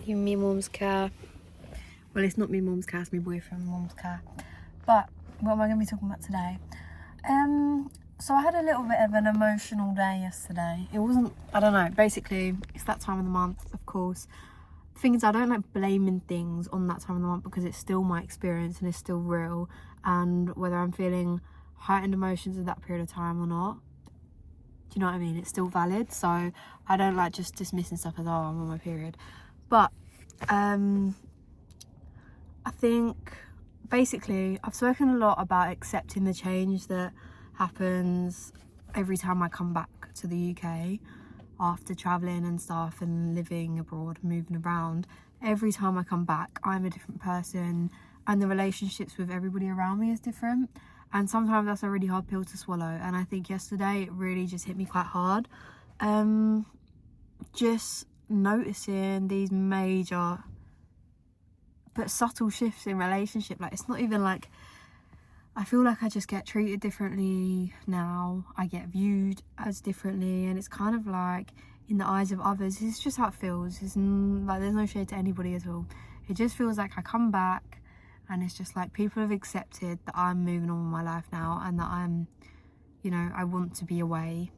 me mum's car. Well, it's not me mum's car, it's my boyfriend's mum's car. But what am I going to be talking about today? So I had a little bit of an emotional day yesterday. It wasn't, I don't know, basically it's that time of the month, of course. Things, I don't like blaming things on that time of the month because it's still my experience and it's still real, and whether I'm feeling heightened emotions at that period of time or not, do you know what I mean, it's still valid. So I don't like just dismissing stuff as, oh, I'm on my period. But I think basically I've spoken a lot about accepting the change that happens every time I come back to the UK after travelling and stuff and living abroad, moving around. Every time I come back, I'm a different person, and the relationships with everybody around me is different, and sometimes that's a really hard pill to swallow. And I think yesterday it really just hit me quite hard, just noticing these major but subtle shifts in relationship. Like, it's not even like, I feel like I just get treated differently now. I get viewed as differently, and it's kind of like, in the eyes of others, it's just how it feels. It's like, there's no shade to anybody at all. It just feels like I come back and it's just like people have accepted that I'm moving on with my life now, and that I'm, you know, I want to be away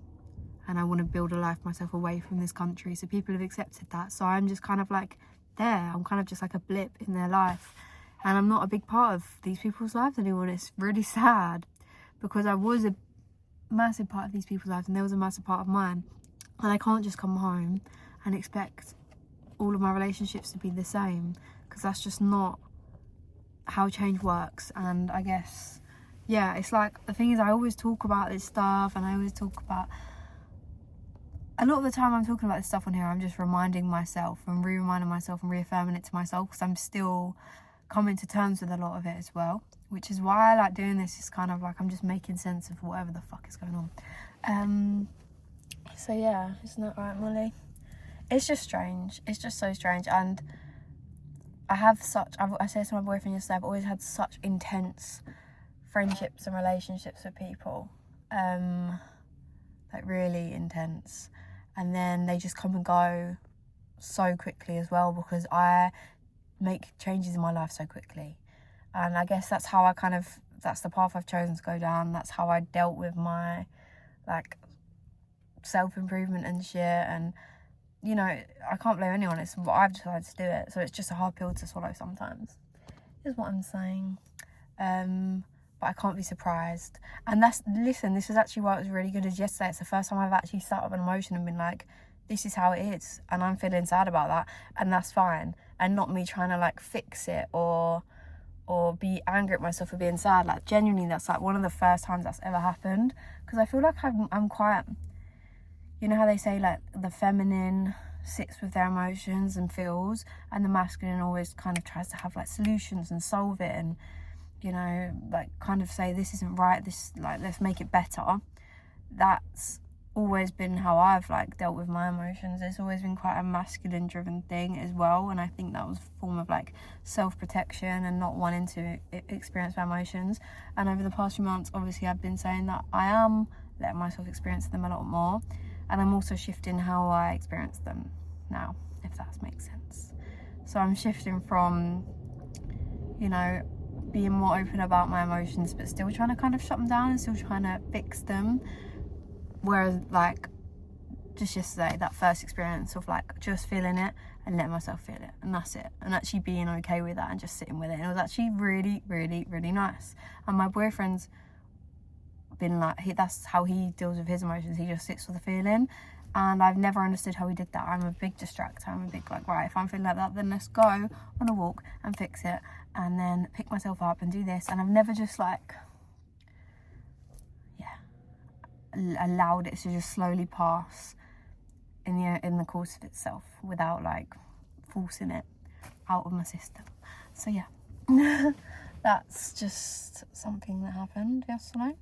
and I want to build a life myself away from this country. So people have accepted that. So I'm just kind of like there. I'm kind of just like a blip in their life. And I'm not a big part of these people's lives anymore. And it's really sad, because I was a massive part of these people's lives and there was a massive part of mine. And I can't just come home and expect all of my relationships to be the same, because that's just not how change works. And I guess, yeah, it's like, the thing is, I always talk about this stuff, and I always talk about, a lot of the time I'm talking about this stuff on here, I'm just reminding myself and reminding myself and reaffirming it to myself, because I'm still coming to terms with a lot of it as well, which is why I like doing this. It's kind of like I'm just making sense of whatever the fuck is going on. So yeah, isn't that right, Molly? It's just strange. It's just so strange. And I said to my boyfriend yesterday, I've always had such intense friendships and relationships with people, like really intense, and then they just come and go so quickly as well, because I make changes in my life so quickly. And I guess that's how that's the path I've chosen to go down. That's how I dealt with my like self-improvement and shit. And you know, I can't blame anyone, it's what I've decided to do it. So it's just a hard pill to swallow sometimes, is what I'm saying. But I can't be surprised. And this is actually why it was really good, is yesterday it's the first time I've actually sat up an emotion and been like, this is how it is, and I'm feeling sad about that, and that's fine. And not me trying to like fix it or be angry at myself for being sad. Like, genuinely, that's like one of the first times that's ever happened, because I feel like I'm quite, you know how they say like the feminine sits with their emotions and feels, and the masculine always kind of tries to have like solutions and solve it, and you know, like kind of say, this isn't right, this, like, let's make it better. That's always been how I've like dealt with my emotions. It's always been quite a masculine driven thing as well, and I think that was a form of like self-protection and not wanting to experience my emotions. And over the past few months, obviously, I've been saying that I am letting myself experience them a lot more, and I'm also shifting how I experience them now, if that makes sense. So I'm shifting from, you know, being more open about my emotions but still trying to kind of shut them down and still trying to fix them. Whereas like just yesterday, that first experience of like just feeling it and letting myself feel it, and that's it, and actually being okay with that and just sitting with it, and it was actually really, really, really nice. And my boyfriend's been like, that's how he deals with his emotions. He just sits with the feeling, and I've never understood how he did that. I'm a big distractor. I'm a big like, right, if I'm feeling like that, then let's go on a walk and fix it, and then pick myself up and do this. And I've never just like, allowed it to just slowly pass in the course of itself without like forcing it out of my system. So yeah, that's just something that happened yesterday,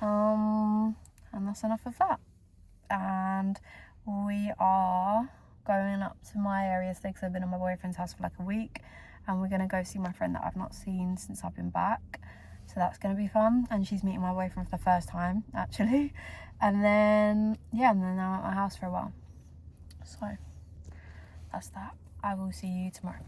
and that's enough of that. And we are going up to my area today because I've been at my boyfriend's house for like a week, and we're gonna go see my friend that I've not seen since I've been back. So that's going to be fun, and she's meeting my boyfriend for the first time actually. And then I'm at my house for a while. So that's that. I will see you tomorrow.